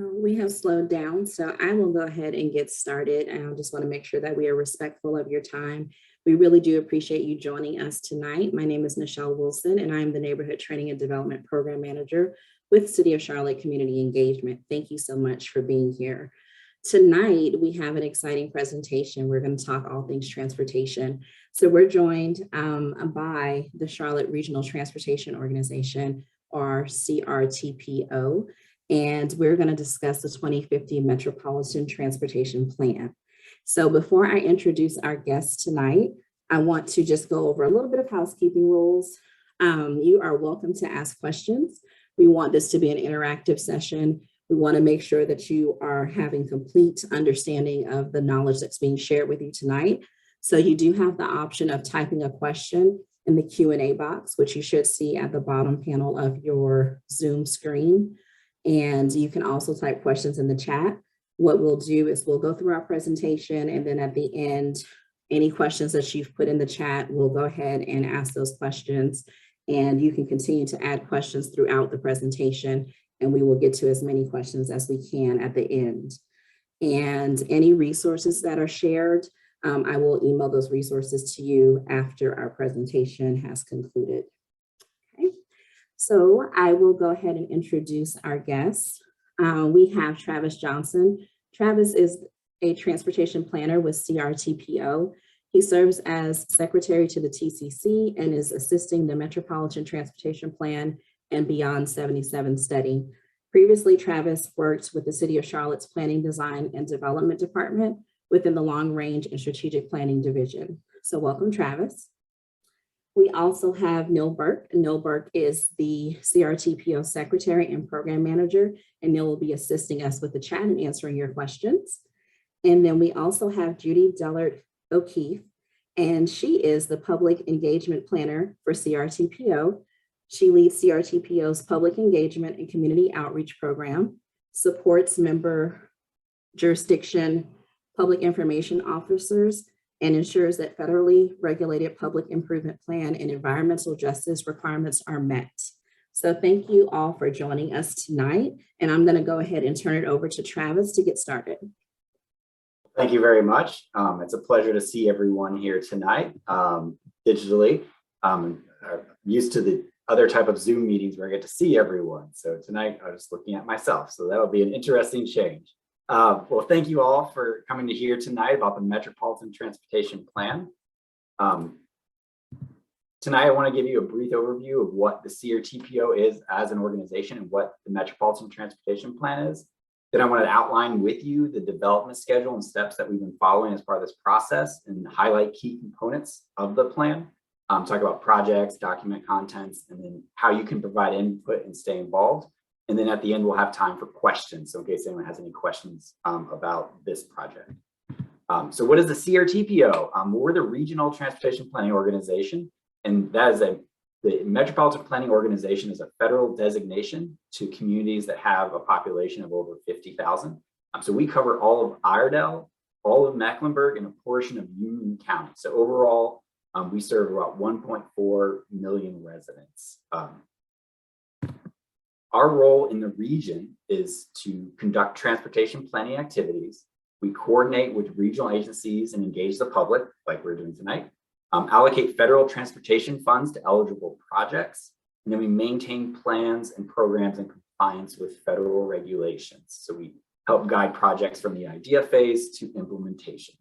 We have slowed down, so I will go ahead and get started. And I just want to make sure that we are respectful of your time. We really do appreciate you joining us tonight. My name is Nichelle Wilson, and I am the Neighborhood Training and Development Program Manager with City of Charlotte Community Engagement. Thank you so much for being here. Tonight, we have an exciting presentation. We're going to talk all things transportation. So we're joined by the Charlotte Regional Transportation Organization, or CRTPO. And we're going to discuss the 2050 Metropolitan Transportation Plan. So before I introduce our guest tonight, I want to just go over a little bit of housekeeping rules. You are welcome to ask questions. We want this to be an interactive session. We want to make sure that you are having complete understanding of the knowledge that's being shared with you tonight. So you do have the option of typing a question in the Q&A box, which you should see at the bottom panel of your Zoom screen. And you can also type questions in the chat. What we'll do is we'll go through our presentation, and then at the end, any questions that you've put in the chat, we'll go ahead and ask those questions. And you can continue to add questions throughout the presentation, and we will get to as many questions as we can at the end. And any resources that are shared, I will email those resources to you after our presentation has concluded. So I will go ahead and introduce our guests. We have Travis Johnson. Travis is a transportation planner with CRTPO. He serves as secretary to the TCC and is assisting the Metropolitan Transportation Plan and Beyond 77 study. Previously, Travis worked with the City of Charlotte's Planning, Design, and Development Department within the Long Range and Strategic Planning Division. So welcome, Travis. We also have Neil Burke. Neil Burke is the CRTPO Secretary and Program Manager, and Neil will be assisting us with the chat and answering your questions. And then we also have Judy Dellert O'Keefe, and she is the Public Engagement Planner for CRTPO. She leads CRTPO's Public Engagement and Community Outreach Program, supports member jurisdiction public information officers, and ensures that federally regulated public improvement plan and environmental justice requirements are met. So thank you all for joining us tonight. And I'm gonna go ahead and turn it over to Travis to get started. Thank you very much. It's a pleasure to see everyone here tonight digitally. I'm used to the other type of Zoom meetings where I get to see everyone. So tonight I was looking at myself. So that'll be an interesting change. Well, thank you all for coming to hear tonight about the Metropolitan Transportation Plan. Tonight, I want to give you a brief overview of what the CRTPO is as an organization and what the Metropolitan Transportation Plan is. Then I want to outline with you the development schedule and steps that we've been following as part of this process and highlight key components of the plan. Talk about projects, document contents, and then how you can provide input and stay involved. And then at the end, we'll have time for questions. So in case anyone has any questions about this project. So what is the CRTPO? We're the Regional Transportation Planning Organization. And that is the Metropolitan Planning Organization is a federal designation to communities that have a population of over 50,000. So we cover all of Iredell, all of Mecklenburg, and a portion of Union County. So overall, we serve about 1.4 million residents. Our role in the region is to conduct transportation planning activities. We coordinate with regional agencies and engage the public, like we're doing tonight, allocate federal transportation funds to eligible projects, and then we maintain plans and programs in compliance with federal regulations. So we help guide projects from the idea phase to implementation.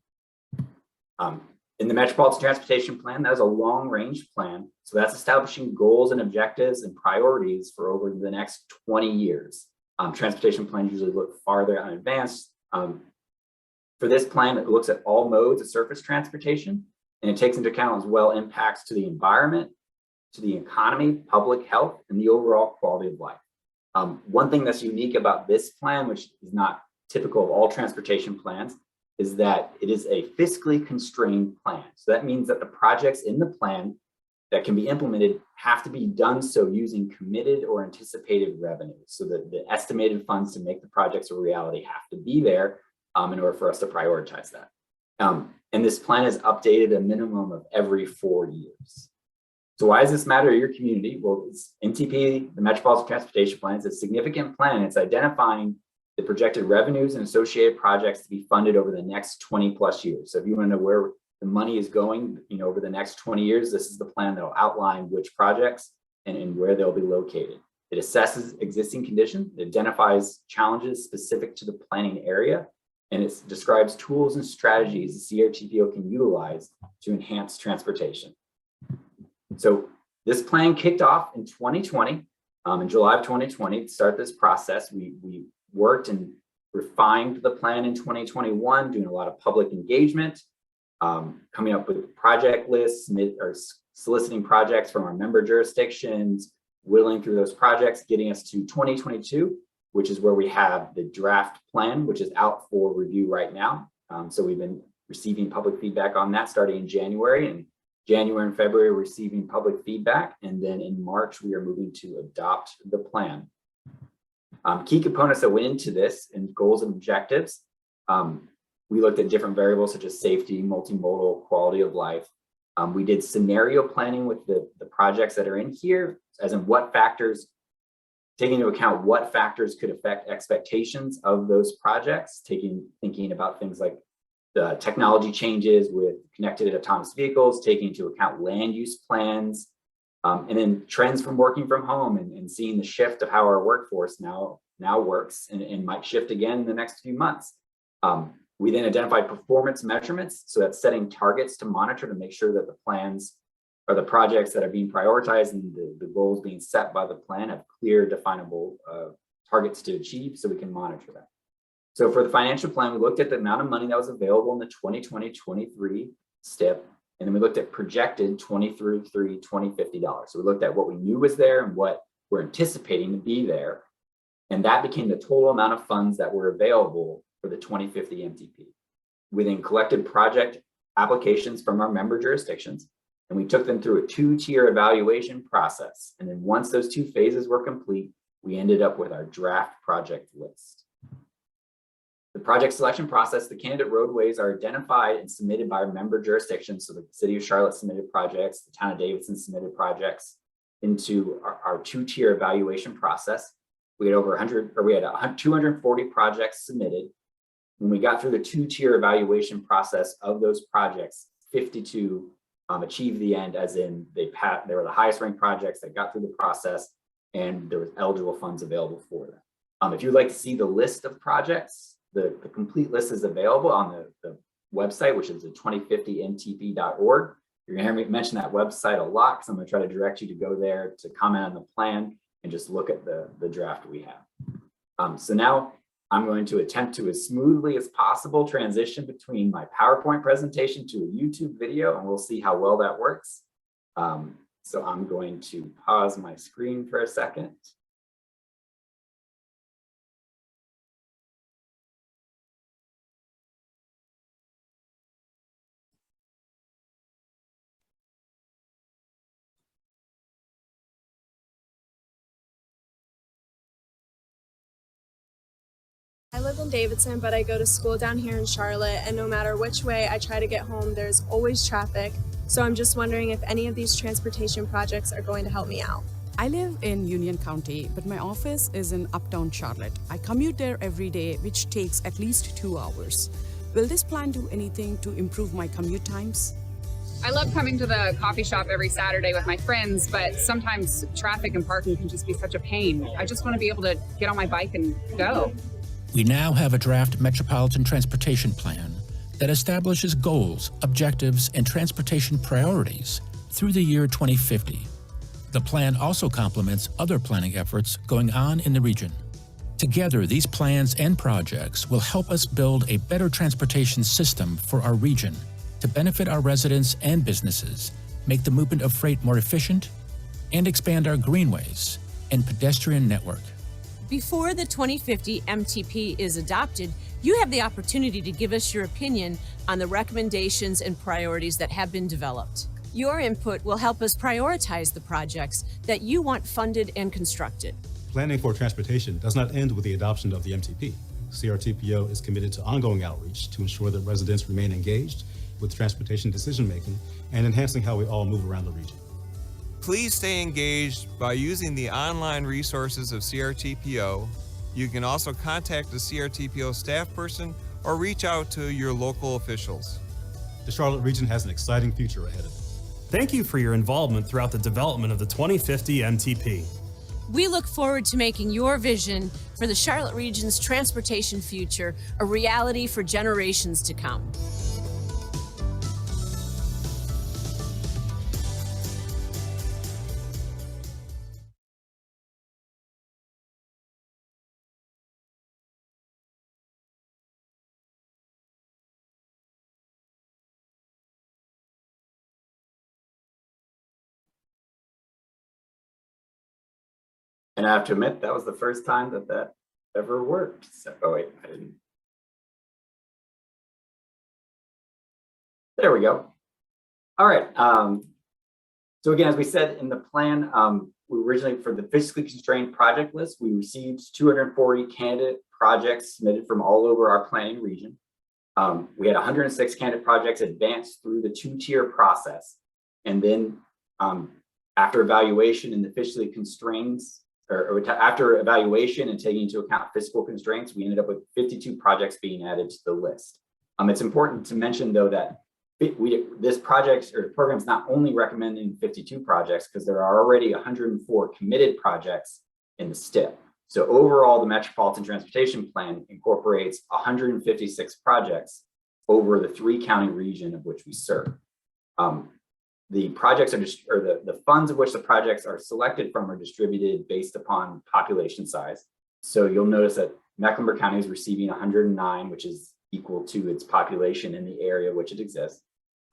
In the Metropolitan Transportation Plan, that is a long-range plan. So that's establishing goals and objectives and priorities for over the next 20 years. Transportation plans usually look farther in advance. For this plan, it looks at all modes of surface transportation, and it takes into account as well impacts to the environment, to the economy, public health, and the overall quality of life. One thing that's unique about this plan, which is not typical of all transportation plans, is that it is a fiscally constrained plan. So that means that the projects in the plan that can be implemented have to be done so using committed or anticipated revenue. So that the estimated funds to make the projects a reality have to be there in order for us to prioritize that. And this plan is updated a minimum of every 4 years. So why does this matter to your community? Well, it's MTP, the Metropolitan Transportation Plan, it's a significant plan. It's identifying the projected revenues and associated projects to be funded over the next 20 plus years. So if you want to know where the money is going, over the next 20 years, this is the plan that will outline which projects and where they'll be located. It assesses existing conditions, it identifies challenges specific to the planning area, and it describes tools and strategies the CRTPO can utilize to enhance transportation. So this plan kicked off in 2020, in July of 2020, to start this process. We worked and refined the plan in 2021, doing a lot of public engagement, coming up with project lists, soliciting projects from our member jurisdictions, whittling through those projects, getting us to 2022, which is where we have the draft plan, which is out for review right now. So we've been receiving public feedback on that starting in January, and January and February receiving public feedback. And then in March, we are moving to adopt the plan. Key components that went into this and goals and objectives. We looked at different variables such as safety, multimodal, quality of life. We did scenario planning with the projects that are in here, as in what factors, taking into account what factors could affect expectations of those projects, thinking about things like the technology changes with connected and autonomous vehicles, taking into account land use plans, and then trends from working from home and seeing the shift of how our workforce now works and might shift again in the next few months. We then identified performance measurements, so that's setting targets to monitor to make sure that the plans or the projects that are being prioritized and the goals being set by the plan have clear, definable targets to achieve, so we can monitor that. So for the financial plan, we looked at the amount of money that was available in the 2020-23 STIP, and then we looked at projected 2023 $2050. So we looked at what we knew was there and what we're anticipating to be there, and that became the total amount of funds that were available for the 2050 MTP. We then collected project applications from our member jurisdictions, and we took them through a 2-tier evaluation process. And then once those 2 phases were complete, we ended up with our draft project list. The project selection process, the candidate roadways are identified and submitted by our member jurisdictions. So the City of Charlotte submitted projects, the Town of Davidson submitted projects into our 2-tier evaluation process. We had 240 projects submitted. When we got through the 2-tier evaluation process of those projects, 52 achieved the end, as in they were the highest ranked projects that got through the process, and there was eligible funds available for them. If you'd like to see the list of projects, the complete list is available on the website, which is the 2050mtp.org. You're going to hear me mention that website a lot, because I'm going to try to direct you to go there to comment on the plan and just look at the draft we have. So now I'm going to attempt to, as smoothly as possible, transition between my PowerPoint presentation to a YouTube video, and we'll see how well that works. So I'm going to pause my screen for a second. I live in Davidson, but I go to school down here in Charlotte, and no matter which way I try to get home, there's always traffic. So I'm just wondering if any of these transportation projects are going to help me out. I live in Union County, but my office is in uptown Charlotte. I commute there every day, which takes at least 2 hours. Will this plan do anything to improve my commute times? I love coming to the coffee shop every Saturday with my friends, but sometimes traffic and parking can just be such a pain. I just want to be able to get on my bike and go. We now have a draft metropolitan transportation plan that establishes goals, objectives, and transportation priorities through the year 2050. The plan also complements other planning efforts going on in the region. Together, these plans and projects will help us build a better transportation system for our region to benefit our residents and businesses, make the movement of freight more efficient, and expand our greenways and pedestrian network. Before the 2050 MTP is adopted, you have the opportunity to give us your opinion on the recommendations and priorities that have been developed. Your input will help us prioritize the projects that you want funded and constructed. Planning for transportation does not end with the adoption of the MTP. CRTPO is committed to ongoing outreach to ensure that residents remain engaged with transportation decision-making and enhancing how we all move around the region. Please stay engaged by using the online resources of CRTPO, You can also contact the CRTPO staff person or reach out to your local officials. The Charlotte region has an exciting future ahead of it. Thank you for your involvement throughout the development of the 2050 MTP. We look forward to making your vision for the Charlotte region's transportation future a reality for generations to come. And I have to admit, that was the first time that that ever worked. So, oh wait, I didn't. There we go. All right. So again, as we said in the plan, we originally, for the physically constrained project list, we received 240 candidate projects submitted from all over our planning region. We had 106 candidate projects advance through the two-tier process. And then after evaluation and the physically constraints, or after evaluation and taking into account physical constraints, we ended up with 52 projects being added to the list. It's important to mention though that this project or program is not only recommending 52 projects because there are already 104 committed projects in the STIP. So overall, the Metropolitan Transportation Plan incorporates 156 projects over the 3-county region of which we serve. The projects are just, or the funds of which the projects are selected from are distributed based upon population size. So you'll notice that Mecklenburg County is receiving 109, which is equal to its population in the area which it exists.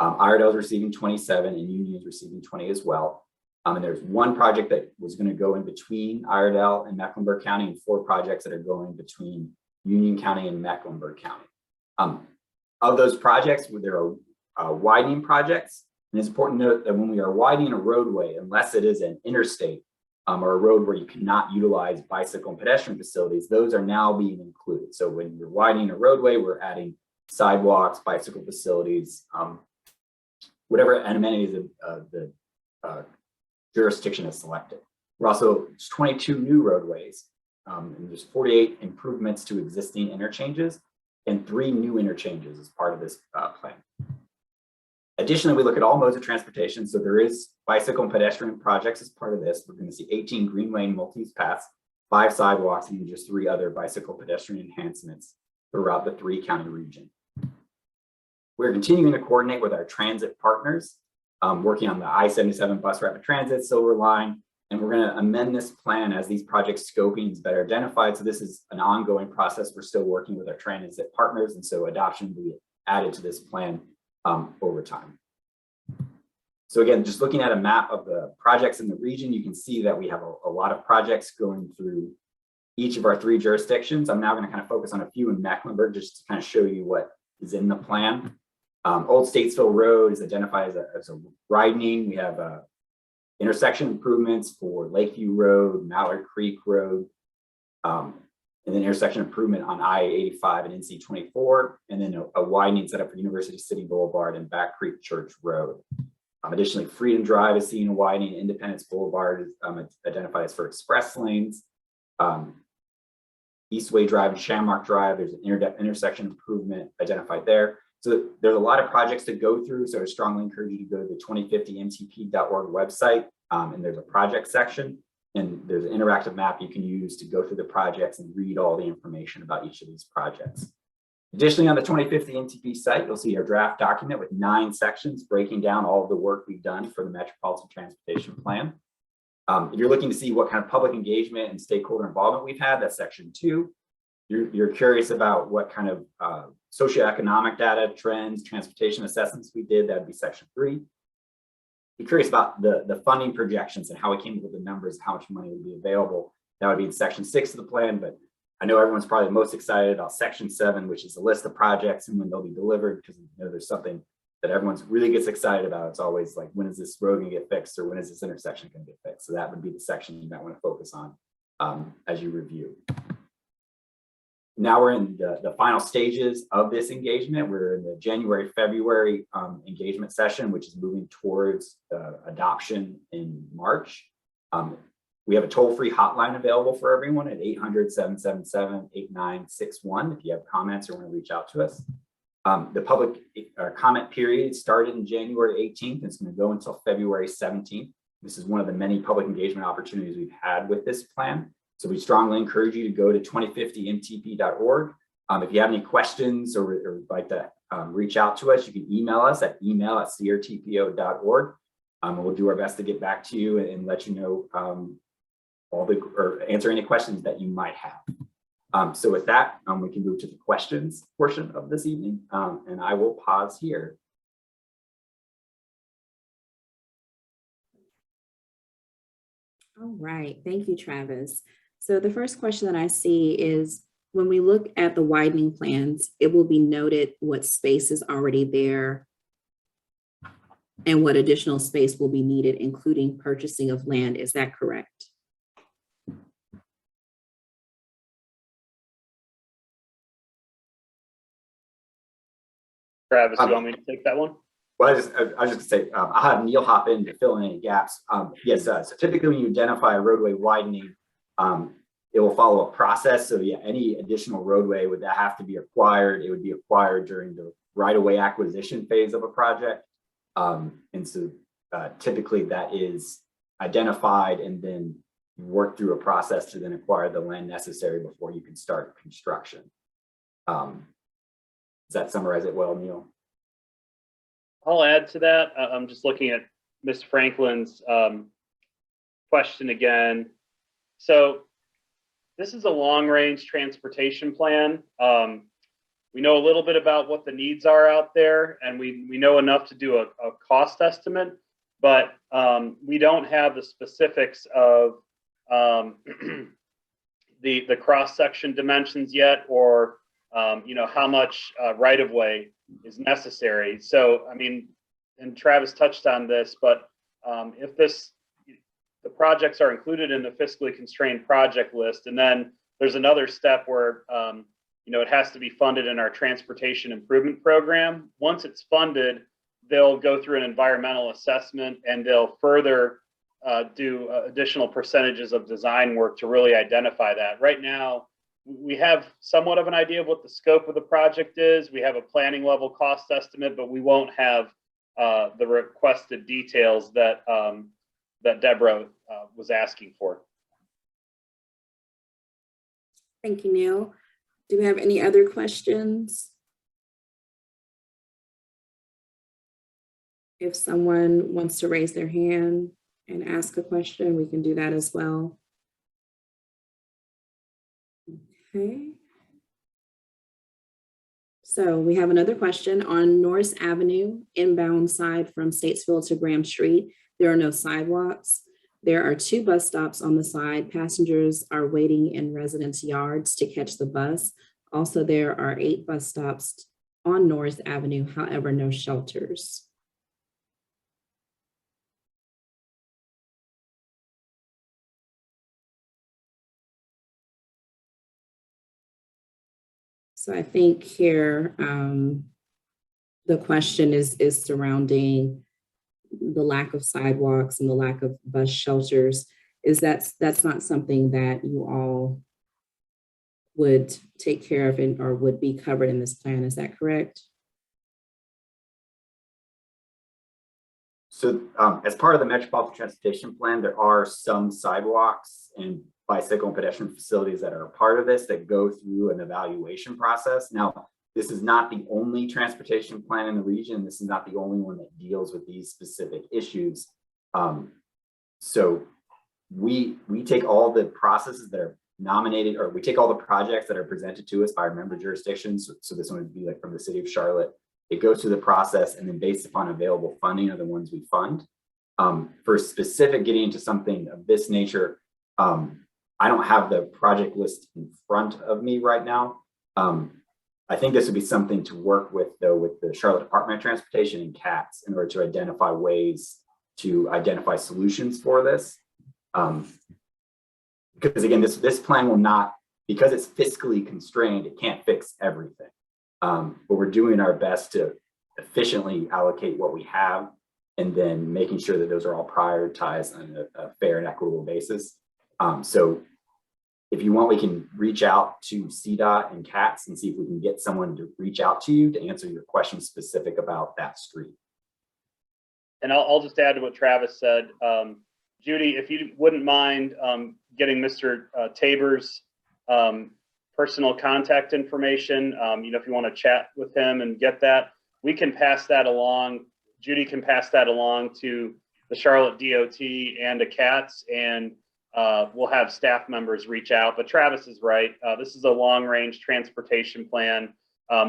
Iredell is receiving 27 and Union is receiving 20 as well. And there's one project that was going to go in between Iredell and Mecklenburg County and 4 projects that are going between Union County and Mecklenburg County. Of those projects, there are widening projects. And it's important to note that when we are widening a roadway, unless it is an interstate or a road where you cannot utilize bicycle and pedestrian facilities, those are now being included. So when you're widening a roadway, we're adding sidewalks, bicycle facilities, whatever amenities the jurisdiction is selected. We're also 22 new roadways, and there's 48 improvements to existing interchanges and 3 new interchanges as part of this plan. Additionally, we look at all modes of transportation. So there is bicycle and pedestrian projects as part of this. We're going to see 18 green lane multi-use paths, 5 sidewalks, and just 3 other bicycle pedestrian enhancements throughout the 3-county region. We're continuing to coordinate with our transit partners, working on the I-77 bus rapid transit, Silver Line, and we're going to amend this plan as these project scoping is better identified. So this is an ongoing process. We're still working with our transit partners, and so adoption will be added to this plan over time. So again, just looking at a map of the projects in the region, you can see that we have a lot of projects going through each of our 3 jurisdictions. I'm now going to kind of focus on a few in Mecklenburg just to kind of show you what is in the plan. Old Statesville Road is identified as a widening. We have intersection improvements for Lakeview Road, Mallard Creek Road, and then intersection improvement on I-85 and NC-24, and then a widening set up for University City Boulevard and Back Creek Church Road. Additionally, Freedom Drive is seeing a widening. Independence Boulevard is identified as for express lanes. Eastway Drive and Shamrock Drive, there's an intersection improvement identified there. So there's a lot of projects to go through, so I strongly encourage you to go to the 2050mtp.org website, and there's a project section. And there's an interactive map you can use to go through the projects and read all the information about each of these projects. Additionally, on the 2050 MTP site, you'll see our draft document with 9 sections breaking down all of the work we've done for the Metropolitan Transportation Plan. If you're looking to see what kind of public engagement and stakeholder involvement we've had, that's section 2. You're curious about what kind of socioeconomic data, trends, transportation assessments we did, that'd be section 3. Be curious about the funding projections and how we came up with the numbers, how much money would be available. That would be in section 6 of the plan, but I know everyone's probably most excited about section 7, which is a list of projects and when they'll be delivered, because you know there's something that everyone's really gets excited about. It's always like, when is this road gonna get fixed, or when is this intersection gonna get fixed? So that would be the section you might want to focus on as you review. Now we're in the final stages of this engagement. We're in the January-February engagement session, which is moving towards adoption in March. We have a toll-free hotline available for everyone at 800-777-8961 if you have comments or want to reach out to us. The public comment period started in January 18th and it's going to go until February 17th. This is one of the many public engagement opportunities we've had with this plan. So we strongly encourage you to go to 2050mtp.org. If you have any questions or would like to reach out to us, you can email us at email@crtpo.org. We'll do our best to get back to you and let you know or answer any questions that you might have. So with that, we can move to the questions portion of this evening, and I will pause here. All right, thank you, Travis. So the first question that I see is, when we look at the widening plans, it will be noted what space is already there and what additional space will be needed, including purchasing of land. Is that correct? Travis, you want me to take that one? Well, I was just gonna say, I'll have Neil hop in to fill in any gaps. Yes, so typically when you identify a roadway widening, it will follow a process. So yeah, any additional roadway would that have to be acquired. It would be acquired during the right-of-way acquisition phase of a project. And so typically that is identified and then work through a process to then acquire the land necessary before you can start construction. Does that summarize it well, Neil? I'll add to that. I'm just looking at Ms. Franklin's question again. So this is a long-range transportation plan. We know a little bit about what the needs are out there, and we know enough to do a cost estimate, but we don't have the specifics of the cross-section dimensions yet, or how much right-of-way is necessary. So, I mean, and Travis touched on this, but if the projects are included in the fiscally constrained project list, and then there's another step where, it has to be funded in our transportation improvement program. Once it's funded, they'll go through an environmental assessment and they'll further do additional percentages of design work to really identify that. Right now, we have somewhat of an idea of what the scope of the project is. We have a planning level cost estimate, but we won't have the requested details that Deborah was asking for. Thank you, Neil. Do we have any other questions? If someone wants to raise their hand and ask a question, we can do that as well. Okay. So we have another question on Norris Avenue, inbound side from Statesville to Graham Street. There are no sidewalks. There are 2 bus stops on the side. Passengers are waiting in residents' yards to catch the bus. Also, there are 8 bus stops on Norris Avenue, however, no shelters. So I think here, the question is surrounding the lack of sidewalks and the lack of bus shelters. That's not something that you all would take care of or would be covered in this plan. Is that correct? So as part of the Metropolitan Transportation Plan, there are some sidewalks and bicycle and pedestrian facilities that are a part of this that go through an evaluation process. Now, this is not the only transportation plan in the region. This is not the only one that deals with these specific issues. So we take all the processes that are nominated, or we take all the projects that are presented to us by our member jurisdictions. So this one would be like from the city of Charlotte. It goes through the process, and then based upon available funding are the ones we fund. For specific getting into something of this nature, I don't have the project list in front of me right now. I think this would be something to work with, though, with the Charlotte Department of Transportation and CATS in order to identify ways to identify solutions for this. Because again, this plan will not, because it's fiscally constrained, it can't fix everything. But we're doing our best to efficiently allocate what we have and then making sure that those are all prioritized on a fair and equitable basis. So if you want, we can reach out to CDOT and CATS and see if we can get someone to reach out to you to answer your questions specific about that street. And I'll just add to what Travis said. Judy, if you wouldn't mind getting Mr. Tabor's personal contact information, if you want to chat with him and get that, we can pass that along. Judy can pass that along to the Charlotte DOT and to CATS, and we'll have staff members reach out. But Travis is right. This is a long-range transportation plan.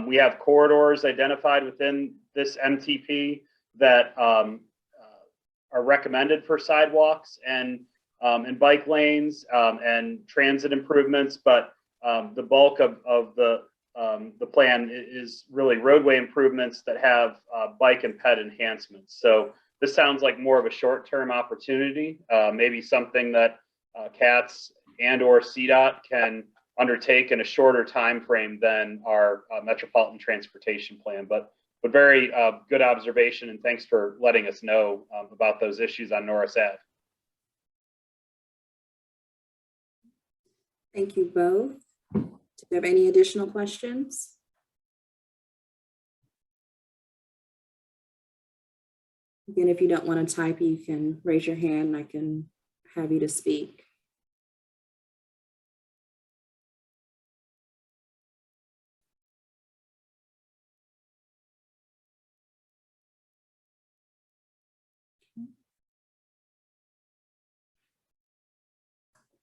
We have corridors identified within this MTP that are recommended for sidewalks and bike lanes and transit improvements, but the bulk of the plan is really roadway improvements that have bike and ped enhancements. So this sounds like more of a short-term opportunity, maybe something that CATS and or CDOT can undertake in a shorter time frame than our metropolitan transportation plan. But very good observation, and thanks for letting us know about those issues on Norris Ave. Thank you both. Do you have any additional questions? Again, if you don't want to type, you can raise your hand and I can have you to speak.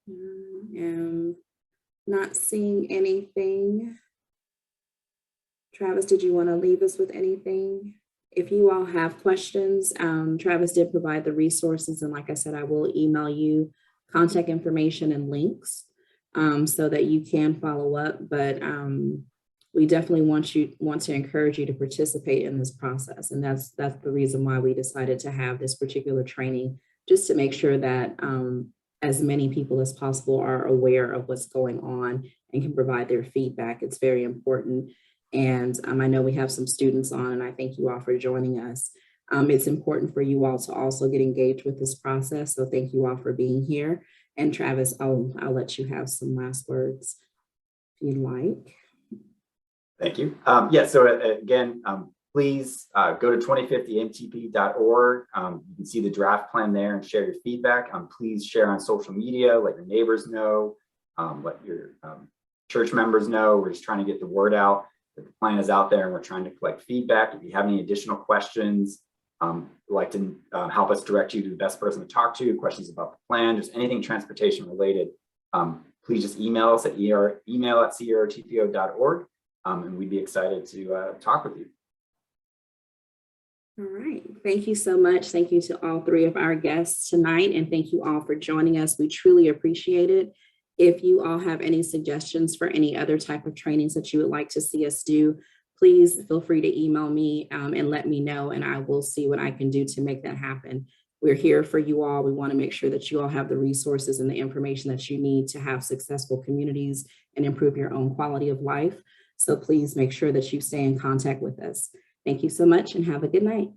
I am not seeing anything. Travis, did you want to leave us with anything? If you all have questions, Travis did provide the resources, and like I said, I will email you contact information and links so that you can follow up. But we definitely want to encourage you to participate in this process, and that's the reason why we decided to have this particular training, just to make sure that as many people as possible are aware of what's going on and can provide their feedback. It's very important. And I know we have some students on, and I thank you all for joining us. It's important for you all to also get engaged with this process. So thank you all for being here. And Travis, I'll let you have some last words if you'd like. Thank you. Yeah, so again, please go to 2050mtp.org. You can see the draft plan there and share your feedback. Please share on social media, let your neighbors know, let your church members know. We're just trying to get the word out that the plan is out there, and we're trying to collect feedback. If you have any additional questions, like to help us direct you to the best person to talk to, questions about the plan, just anything transportation related, please just email us at email@crtpo.org, and we'd be excited to talk with you. All right. Thank you so much. Thank you to all three of our guests tonight, and thank you all for joining us. We truly appreciate it. If you all have any suggestions for any other type of trainings that you would like to see us do, please feel free to email me and let me know, and I will see what I can do to make that happen. We're here for you all. We want to make sure that you all have the resources and the information that you need to have successful communities and improve your own quality of life. So please make sure that you stay in contact with us. Thank you so much and have a good night.